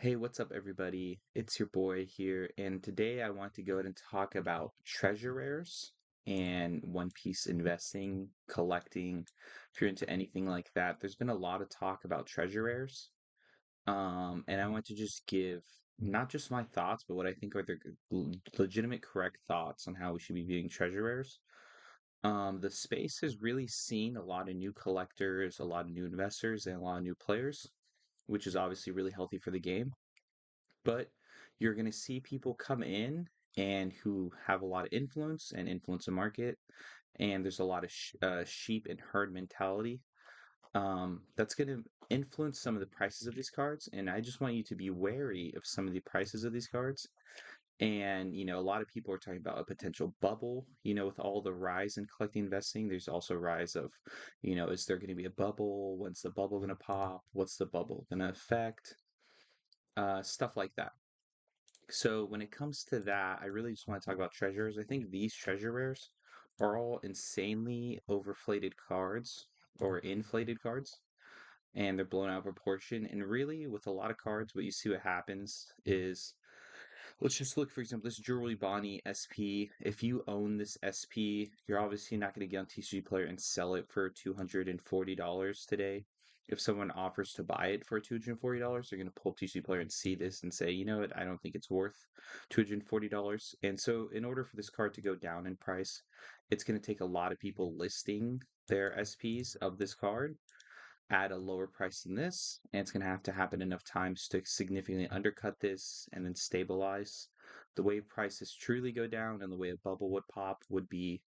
Hey, what's up, everybody? It's your boy here, and today I want to go ahead and talk about treasure rares and One Piece investing, collecting. If you're into anything like that, there's been a lot of talk about treasure rares. And I want to just give not just my thoughts, but what I think are the legitimate, correct thoughts on how we should be viewing treasure rares. The space has really seen a lot of new collectors, a lot of new investors, and a lot of new players, which is obviously really healthy for the game, but you're going to see people come in and who have a lot of influence and influence the market, and there's a lot of sheep and herd mentality. That's going to influence some of the prices of these cards, and I just want you to be wary of some of the prices of these cards. And a lot of people are talking about a potential bubble, with all the rise in collecting investing. There's also rise of, is there going to be a bubble? When's the bubble going to pop? What's the bubble going to affect? Stuff like that. So when it comes to that, I really just want to talk about treasures. I think these treasure rares are all insanely overflated cards or inflated cards, and they're blown out of proportion. And really, with a lot of cards, what you see what happens is, let's just look, for example, this Jewelry Bonnie SP. If you own this SP, you're obviously not going to get on TCG Player and sell it for $240 today. If someone offers to buy it for $240, they're going to pull up TCG Player and see this and say, you know what, I don't think it's worth $240. And so, in order for this card to go down in price, it's going to take a lot of people listing their SPs of this card at a lower price than this, and it's going to happen enough times to significantly undercut this and then stabilize. The way prices truly go down and the way a bubble would pop would be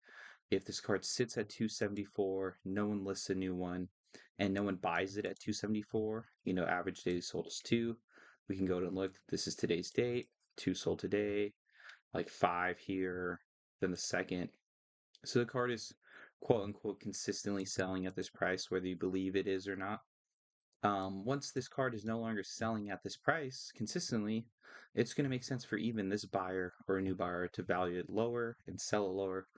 if this card sits at 274, no one lists a new one, and no one buys it at 274. Average daily sold is 2. We can go and look. This is today's date. 2 sold today, like 5 here, then the second. So the card is quote unquote consistently selling at this price, whether you believe it is or not. Once this card is no longer selling at this price consistently, it's going to make sense for even this buyer or a new buyer to value it lower and sell it lower.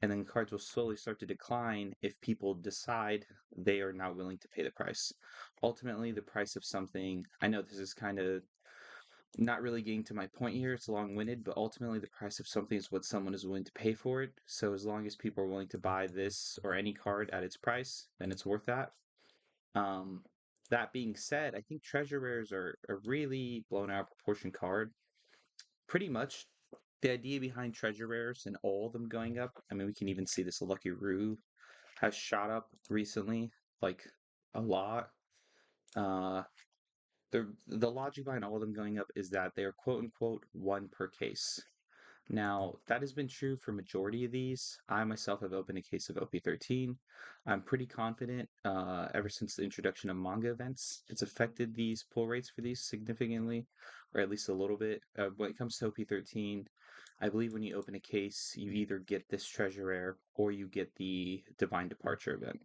And then cards will slowly start to decline if people decide they are not willing to pay the price. Ultimately, the price of something, I know this is kind of not really getting to my point here, it's long winded, but ultimately, the price of something is what someone is willing to pay for it. So, as long as people are willing to buy this or any card at its price, then it's worth that. Um, that being said, I think treasure rares are a really blown out of proportion card. Pretty much the idea behind treasure rares and all of them going up. I mean, we can even see this Lucky Roux has shot up recently, like a lot. Uh, the logic behind all of them going up is that they are quote unquote one per case. Now, that has been true for majority of these. I myself have opened a case of OP13. I'm pretty confident ever since the introduction of manga events, it's affected these pull rates for these significantly, or at least a little bit. When it comes to OP13, I believe when you open a case, you either get this treasure rare or you get the Divine Departure event.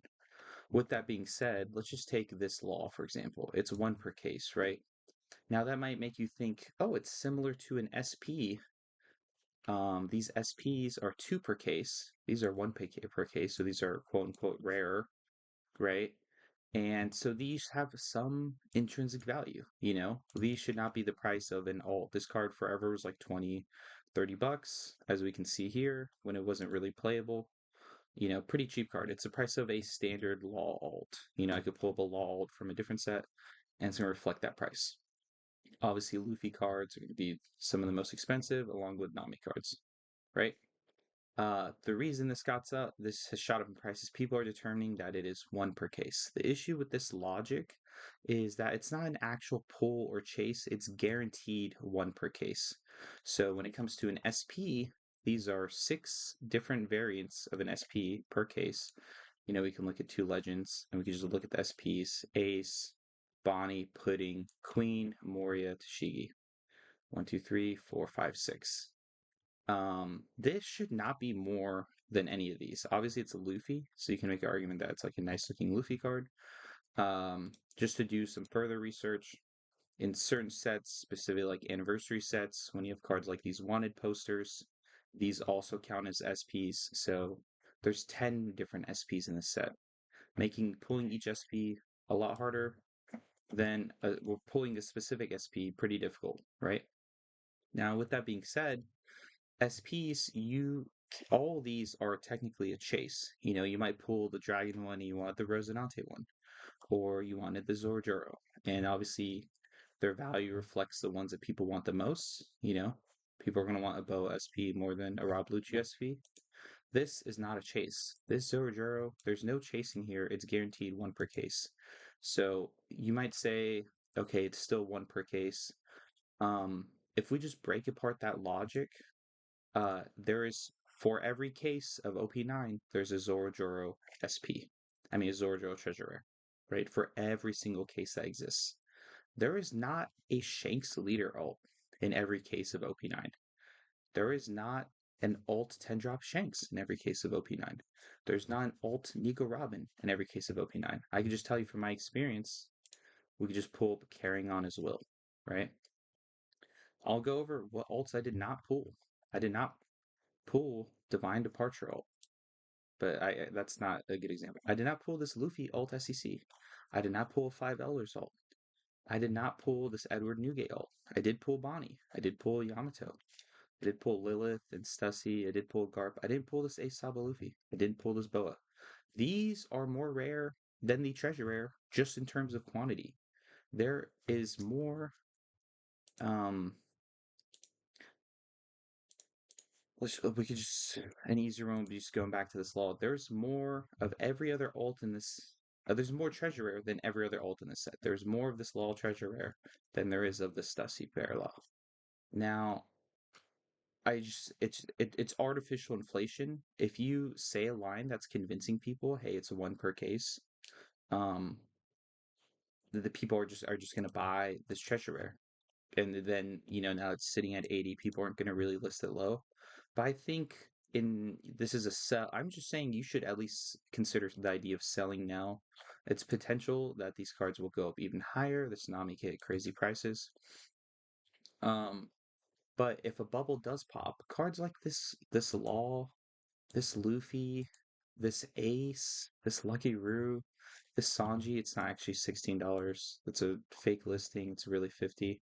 With that being said, let's just take this law, for example. It's one per case, right? Now, that might make you think, oh, it's similar to an SP. These SPs are 2 per case. These are 1 per case, so these are quote unquote rare, right? And so these have some intrinsic value, These should not be the price of an alt. This card forever was like 20, $30, as we can see here, when it wasn't really playable. Pretty cheap card. It's the price of a standard law alt. I could pull up a law alt from a different set and it's going to reflect that price. Obviously, Luffy cards are going to be some of the most expensive, along with Nami cards, right? The reason this has shot up in prices, people are determining that it is one per case. The issue with this logic is that it's not an actual pull or chase, it's guaranteed one per case. So when it comes to an SP, these are 6 different variants of an SP per case. We can look at 2 legends and we can just look at the SPs: Ace, Bonnie, Pudding, Queen, Moria, Tashigi. 1, 2, 3, 4, 5, 6. This should not be more than any of these. Obviously, it's a Luffy, so you can make an argument that it's like a nice looking Luffy card. Just to do some further research, in certain sets, specifically like anniversary sets, when you have cards like these wanted posters, these also count as SPs. So there's 10 different SPs in the set, making pulling each SP a lot harder. then we're pulling a specific SP pretty difficult, right? Now, with that being said, SPs, all these are technically a chase. You might pull the Dragon one and you want the Rosinante one, or you wanted the Zorjoro. And obviously, their value reflects the ones that people want the most. People are going to want a Boa SP more than a Rob Lucci SP. This is not a chase. This Zorojuro, there's no chasing here. It's guaranteed one per case. So you might say, okay, it's still one per case. If we just break apart that logic, there is for every case of OP9, there's a Zorojuro SP. I mean, a Zorojuro Treasure Rare, right? For every single case that exists. There is not a Shanks leader ult in every case of OP9. There is not an alt 10 drop Shanks in every case of OP9. There's not an alt Nico Robin in every case of OP9. I can just tell you from my experience, we could just pull up Carrying On as Will, right? I'll go over what alts I did not pull. I did not pull Divine Departure ult, but that's not a good example. I did not pull this Luffy alt SEC. I did not pull a 5 Elders ult. I did not pull this Edward Newgate ult. I did pull Bonnie. I did pull Yamato. I did pull Lilith and Stussy. I did pull Garp. I didn't pull this Ace Saba Luffy. I didn't pull this Boa. These are more rare than the treasure rare, just in terms of quantity. There is more. Um, we could just an easier one. Just going back to this law. There's more of every other alt in this. There's more treasure rare than every other alt in this set. There's more of this law treasure rare than there is of the Stussy Bear Law. Now, it's artificial inflation. If you say a line that's convincing people, hey, it's a one per case, um, the people are just gonna buy this treasure rare, and then now it's sitting at 80. People aren't gonna really list it low, but I think in this is a sell. I'm just saying you should at least consider the idea of selling now. It's potential that these cards will go up even higher. This Nami can hit crazy prices. Um, but if a bubble does pop, cards like this Law, this Luffy, this Ace, this Lucky Roux, this Sanji, it's not actually $16. It's a fake listing. It's really 50.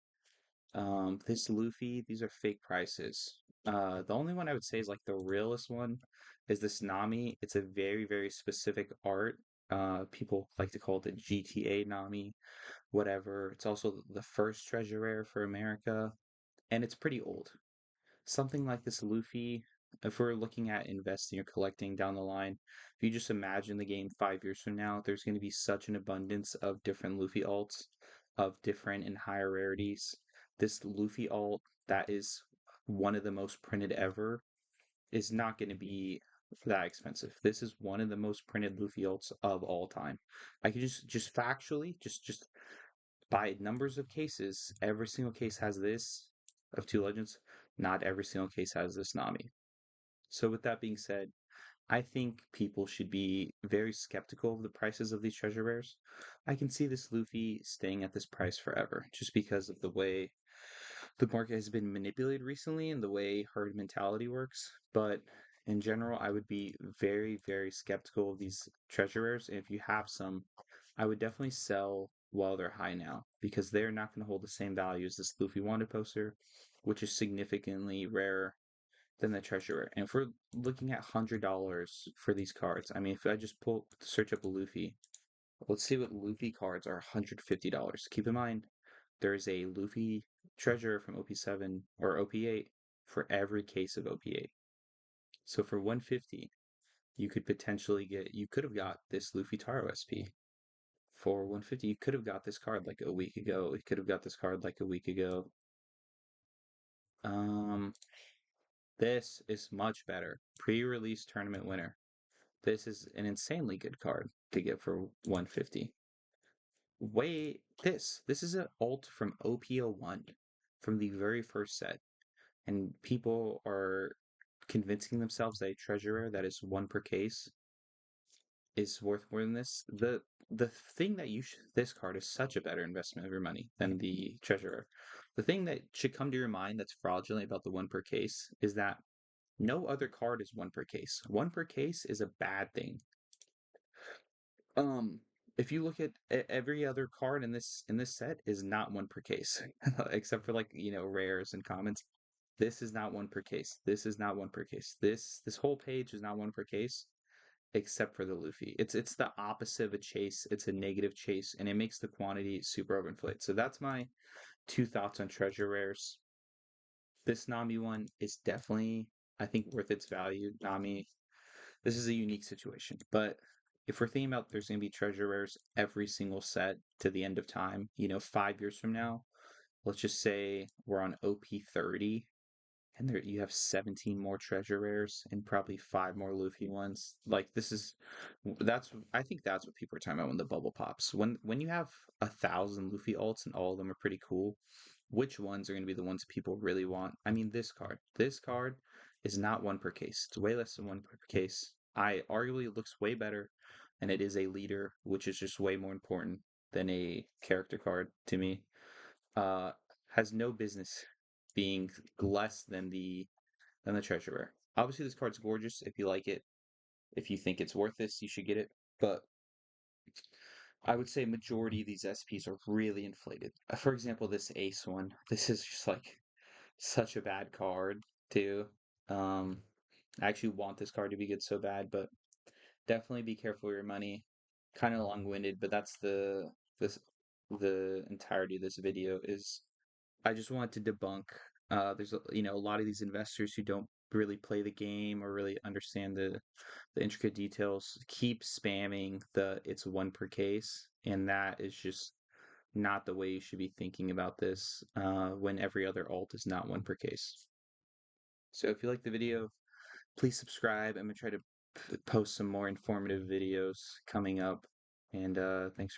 This Luffy, these are fake prices. The only one I would say is like the realest one is this Nami. It's a very, very specific art. People like to call it the GTA Nami, whatever. It's also the first treasure rare for America, and it's pretty old. Something like this Luffy, if we're looking at investing or collecting down the line, if you just imagine the game 5 years from now, there's going to be such an abundance of different Luffy alts, of different and higher rarities. This Luffy alt that is one of the most printed ever is not going to be that expensive. This is one of the most printed Luffy alts of all time. I could just factually, just by numbers of cases, every single case has this of two legends. Not every single case has this Nami. So with that being said, I think people should be very skeptical of the prices of these treasure rares. I can see this Luffy staying at this price forever, just because of the way the market has been manipulated recently and the way herd mentality works. But in general, I would be very, very skeptical of these treasure rares. And if you have some, I would definitely sell while they're high now because they're not going to hold the same value as this Luffy Wanted poster, which is significantly rarer than the treasure rare. And if we're looking at $100 for these cards, I mean, if I just search up a Luffy, let's see what Luffy cards are $150. Keep in mind, there's a Luffy treasure from OP7 or OP8 for every case of OP8. So for 150, you could have got this Luffy Taro SP. For 150, you could have got this card like a week ago. You could have got this card like a week ago. Um, this is much better. Pre-release tournament winner. This is an insanely good card to get for 150. Wait, this is an alt from OP01 from the very first set. And people are convincing themselves that a treasure rare that is one per case is worth more than this. The thing that this card is such a better investment of your money than the treasure rare. The thing that should come to your mind that's fraudulent about the one per case is that no other card is one per case. One per case is a bad thing. Um, if you look at every other card in this set is not one per case, except for like rares and commons. This is not one per case. This is not one per case. This whole page is not one per case, except for the Luffy. It's the opposite of a chase. It's a negative chase, and it makes the quantity super overinflate. So that's my two thoughts on treasure rares. This Nami one is definitely, I think, worth its value. Nami, this is a unique situation, but if we're thinking about there's going to be treasure rares every single set to the end of time, 5 years from now, let's just say we're on OP30 and there you have 17 more treasure rares and probably five more Luffy ones. Like that's I think that's what people are talking about when the bubble pops. When you have 1,000 Luffy alts and all of them are pretty cool, which ones are going to be the ones people really want? I mean, this card. This card is not one per case. It's way less than one per case. I arguably it looks way better, and it is a leader, which is just way more important than a character card to me. Uh, has no business being less than the treasure rare. Obviously, this card's gorgeous. If you like it, if you think it's worth this, you should get it. But I would say majority of these SPs are really inflated. For example, this Ace one. This is just like such a bad card too. Um, I actually want this card to be good so bad, but definitely be careful with your money. Kind of long-winded, but that's this the entirety of this video is I just want to debunk. There's a lot of these investors who don't really play the game or really understand the intricate details. Keep spamming the it's one per case, and that is just not the way you should be thinking about this. When every other alt is not one per case. So if you like the video, please subscribe. I'm gonna try to post some more informative videos coming up. And thanks for